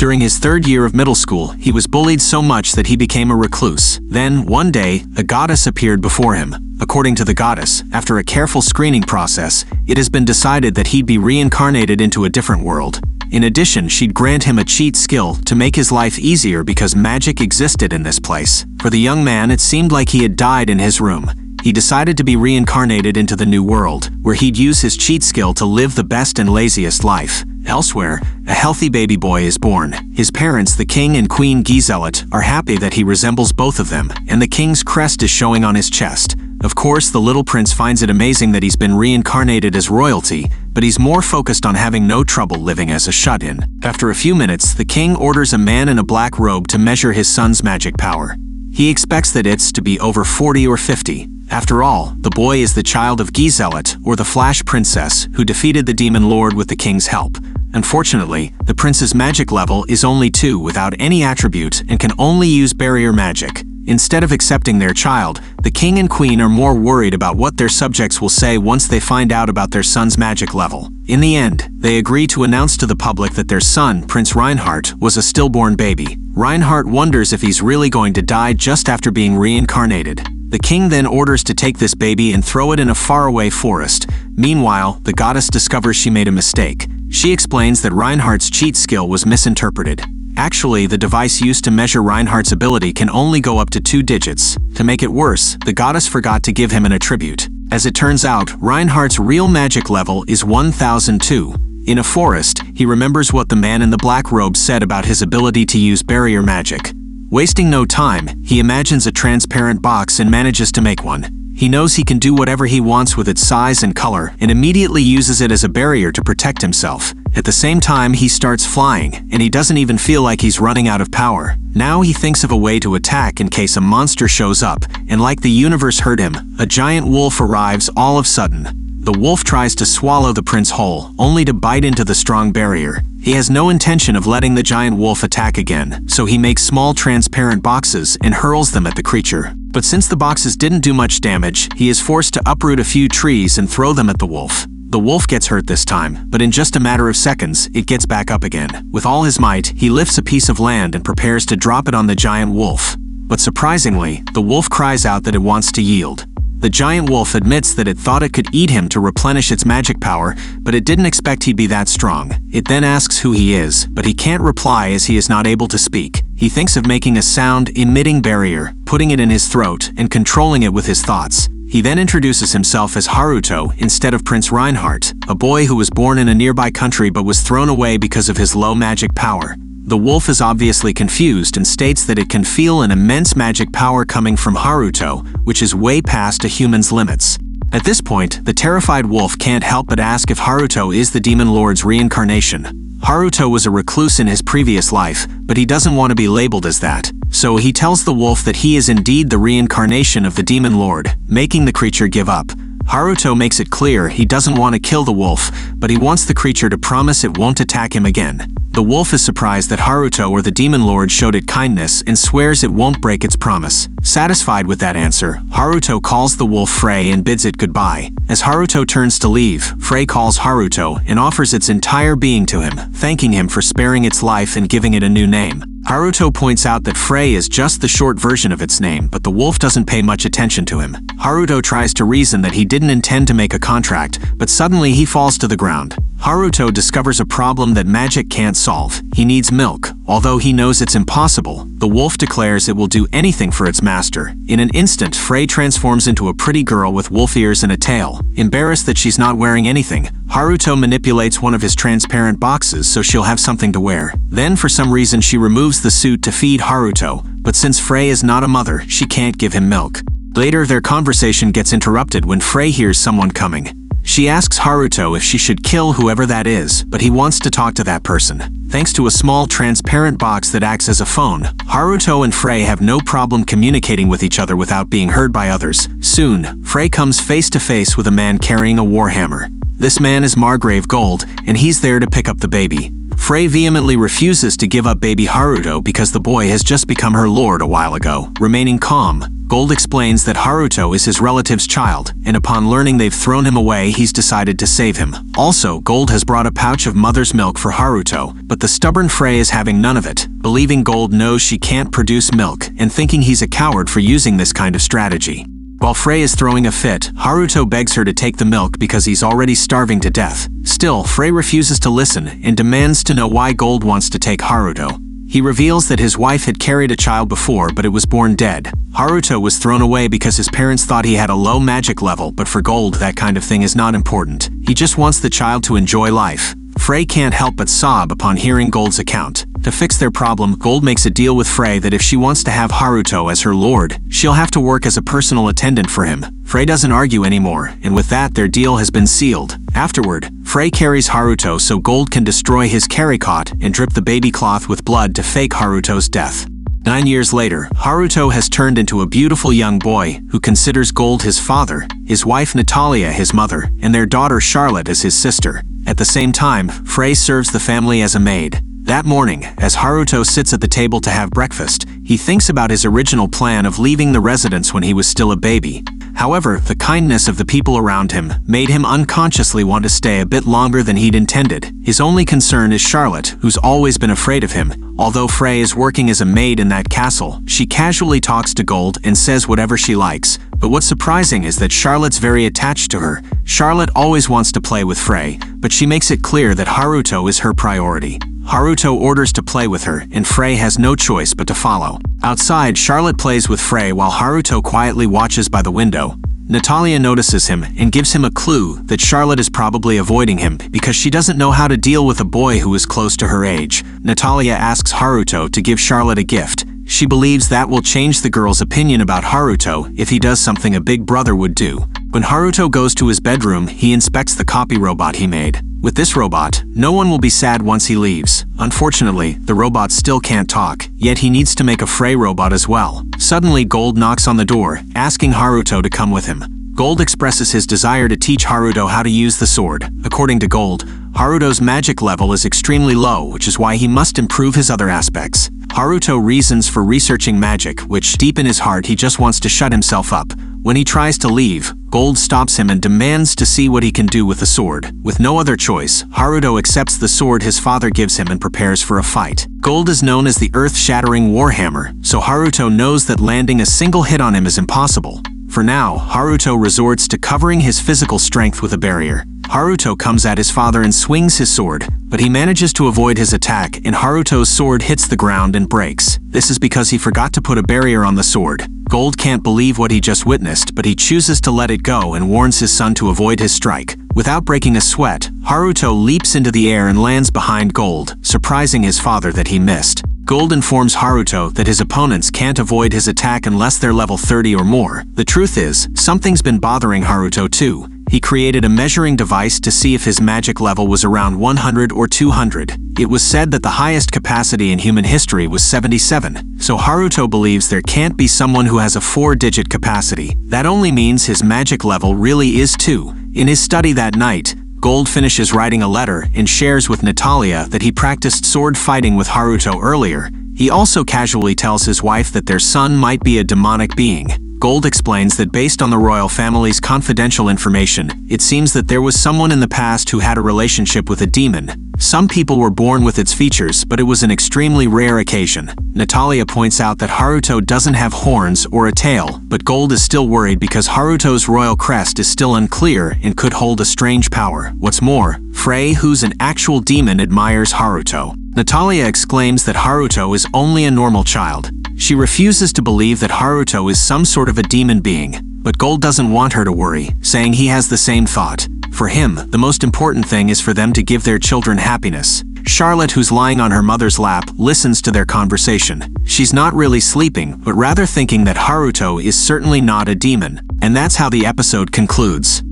During his 3rd year of middle school, he was bullied so much that he became a recluse. Then, one day, a goddess appeared before him. According to the goddess, after a careful screening process, it has been decided that he'd be reincarnated into a different world. In addition, she'd grant him a cheat skill to make his life easier because magic existed in this place. For the young man, it seemed like he had died in his room. He decided to be reincarnated into the new world, where he'd use his cheat skill to live the best and laziest life. Elsewhere, a healthy baby boy is born. His parents, the king and queen Giselet, are happy that he resembles both of them, and the king's crest is showing on his chest. Of course, the little prince finds it amazing that he's been reincarnated as royalty, but he's more focused on having no trouble living as a shut-in. After a few minutes, the king orders a man in a black robe to measure his son's magic power. He expects that it's to be over 40 or 50. After all, the boy is the child of Giselet, or the Flash Princess, who defeated the Demon Lord with the king's help. Unfortunately, the prince's magic level is only 2 without any attribute and can only use barrier magic. Instead of accepting their child, the king and queen are more worried about what their subjects will say once they find out about their son's magic level. In the end, they agree to announce to the public that their son, Prince Reinhardt, was a stillborn baby. Reinhardt wonders if he's really going to die just after being reincarnated. The king then orders to take this baby and throw it in a faraway forest. Meanwhile, the goddess discovers she made a mistake. She explains that Reinhardt's cheat skill was misinterpreted. Actually, the device used to measure Reinhardt's ability can only go up to 2 digits. To make it worse, the goddess forgot to give him an attribute. As it turns out, Reinhardt's real magic level is 1002. In a forest, he remembers what the man in the black robe said about his ability to use barrier magic. Wasting no time, he imagines a transparent box and manages to make one. He knows he can do whatever he wants with its size and color and immediately uses it as a barrier to protect himself. At the same time, he starts flying, and he doesn't even feel like he's running out of power. Now he thinks of a way to attack in case a monster shows up, and like the universe heard him, a giant wolf arrives all of a sudden. The wolf tries to swallow the prince whole, only to bite into the strong barrier. He has no intention of letting the giant wolf attack again, so he makes small transparent boxes and hurls them at the creature. But since the boxes didn't do much damage, he is forced to uproot a few trees and throw them at the wolf. The wolf gets hurt this time, but in just a matter of seconds, it gets back up again. With all his might, he lifts a piece of land and prepares to drop it on the giant wolf. But surprisingly, the wolf cries out that it wants to yield. The giant wolf admits that it thought it could eat him to replenish its magic power, but it didn't expect he'd be that strong. It then asks who he is, but he can't reply as he is not able to speak. He thinks of making a sound-emitting barrier, putting it in his throat, and controlling it with his thoughts. He then introduces himself as Haruto instead of Prince Reinhardt, a boy who was born in a nearby country but was thrown away because of his low magic power. The wolf is obviously confused and states that it can feel an immense magic power coming from Haruto, which is way past a human's limits. At this point, the terrified wolf can't help but ask if Haruto is the Demon Lord's reincarnation. Haruto was a recluse in his previous life, but he doesn't want to be labeled as that. So he tells the wolf that he is indeed the reincarnation of the Demon Lord, making the creature give up. Haruto makes it clear he doesn't want to kill the wolf, but he wants the creature to promise it won't attack him again. The wolf is surprised that Haruto or the Demon Lord showed it kindness and swears it won't break its promise. Satisfied with that answer, Haruto calls the wolf Frey and bids it goodbye. As Haruto turns to leave, Frey calls Haruto and offers its entire being to him, thanking him for sparing its life and giving it a new name. Haruto points out that Frey is just the short version of its name, but the wolf doesn't pay much attention to him. Haruto tries to reason that he didn't intend to make a contract, but suddenly he falls to the ground. Haruto discovers a problem that magic can't solve. He needs milk. Although he knows it's impossible, the wolf declares it will do anything for its master. In an instant, Frey transforms into a pretty girl with wolf ears and a tail. Embarrassed that she's not wearing anything, Haruto manipulates one of his transparent boxes so she'll have something to wear. Then, for some reason, she removes the suit to feed Haruto, but since Frey is not a mother, she can't give him milk. Later, their conversation gets interrupted when Frey hears someone coming. She asks Haruto if she should kill whoever that is, but he wants to talk to that person. Thanks to a small transparent box that acts as a phone, Haruto and Frey have no problem communicating with each other without being heard by others. Soon, Frey comes face to face with a man carrying a warhammer. This man is Margrave Gold, and he's there to pick up the baby. Frey vehemently refuses to give up baby Haruto because the boy has just become her lord a while ago. Remaining calm, Gold explains that Haruto is his relative's child, and upon learning they've thrown him away, he's decided to save him. Also, Gold has brought a pouch of mother's milk for Haruto, but the stubborn Frey is having none of it, believing Gold knows she can't produce milk, and thinking he's a coward for using this kind of strategy. While Frey is throwing a fit, Haruto begs her to take the milk because he's already starving to death. Still, Frey refuses to listen and demands to know why Gold wants to take Haruto. He reveals that his wife had carried a child before, but it was born dead. Haruto was thrown away because his parents thought he had a low magic level, but for Gold, that kind of thing is not important. He just wants the child to enjoy life. Frey can't help but sob upon hearing Gold's account. To fix their problem, Gold makes a deal with Frey that if she wants to have Haruto as her lord, she'll have to work as a personal attendant for him. Frey doesn't argue anymore, and with that, their deal has been sealed. Afterward, Frey carries Haruto so Gold can destroy his carry cot and drip the baby cloth with blood to fake Haruto's death. 9 years later, Haruto has turned into a beautiful young boy who considers Gold his father, his wife Natalia his mother, and their daughter Charlotte as his sister. At the same time, Frey serves the family as a maid. That morning, as Haruto sits at the table to have breakfast, he thinks about his original plan of leaving the residence when he was still a baby. However, the kindness of the people around him made him unconsciously want to stay a bit longer than he'd intended. His only concern is Charlotte, who's always been afraid of him. Although Frey is working as a maid in that castle, she casually talks to Gold and says whatever she likes. But what's surprising is that Charlotte's very attached to her. Charlotte always wants to play with Frey, but she makes it clear that Haruto is her priority. Haruto orders to play with her, and Frey has no choice but to follow. Outside, Charlotte plays with Frey while Haruto quietly watches by the window. Natalia notices him and gives him a clue that Charlotte is probably avoiding him because she doesn't know how to deal with a boy who is close to her age. Natalia asks Haruto to give Charlotte a gift. She believes that will change the girl's opinion about Haruto if he does something a big brother would do. When Haruto goes to his bedroom, he inspects the copy robot he made. With this robot, no one will be sad once he leaves. Unfortunately, the robot still can't talk, yet he needs to make a Frey robot as well. Suddenly, Gold knocks on the door, asking Haruto to come with him. Gold expresses his desire to teach Haruto how to use the sword. According to Gold, Haruto's magic level is extremely low, which is why he must improve his other aspects. Haruto reasons for researching magic, which deep in his heart he just wants to shut himself up. When he tries to leave, Gold stops him and demands to see what he can do with the sword. With no other choice, Haruto accepts the sword his father gives him and prepares for a fight. Gold is known as the earth-shattering warhammer, so Haruto knows that landing a single hit on him is impossible. For now, Haruto resorts to covering his physical strength with a barrier. Haruto comes at his father and swings his sword, but he manages to avoid his attack and Haruto's sword hits the ground and breaks. This is because he forgot to put a barrier on the sword. Gold can't believe what he just witnessed, but he chooses to let it go and warns his son to avoid his strike. Without breaking a sweat, Haruto leaps into the air and lands behind Gold, surprising his father that he missed. Gold informs Haruto that his opponents can't avoid his attack unless they're level 30 or more. The truth is, something's been bothering Haruto too. He created a measuring device to see if his magic level was around 100 or 200. It was said that the highest capacity in human history was 77, so Haruto believes there can't be someone who has a 4-digit capacity. That only means his magic level really is 2. In his study that night, Gold finishes writing a letter and shares with Natalia that he practiced sword fighting with Haruto earlier. He also casually tells his wife that their son might be a demonic being. Gold explains that based on the royal family's confidential information, it seems that there was someone in the past who had a relationship with a demon. Some people were born with its features, but it was an extremely rare occasion. Natalia points out that Haruto doesn't have horns or a tail, but Gold is still worried because Haruto's royal crest is still unclear and could hold a strange power. What's more, Frey, who's an actual demon, admires Haruto. Natalia exclaims that Haruto is only a normal child. She refuses to believe that Haruto is some sort of a demon being, but Gold doesn't want her to worry, saying he has the same thought. For him, the most important thing is for them to give their children happiness. Charlotte, who's lying on her mother's lap, listens to their conversation. She's not really sleeping, but rather thinking that Haruto is certainly not a demon. And that's how the episode concludes.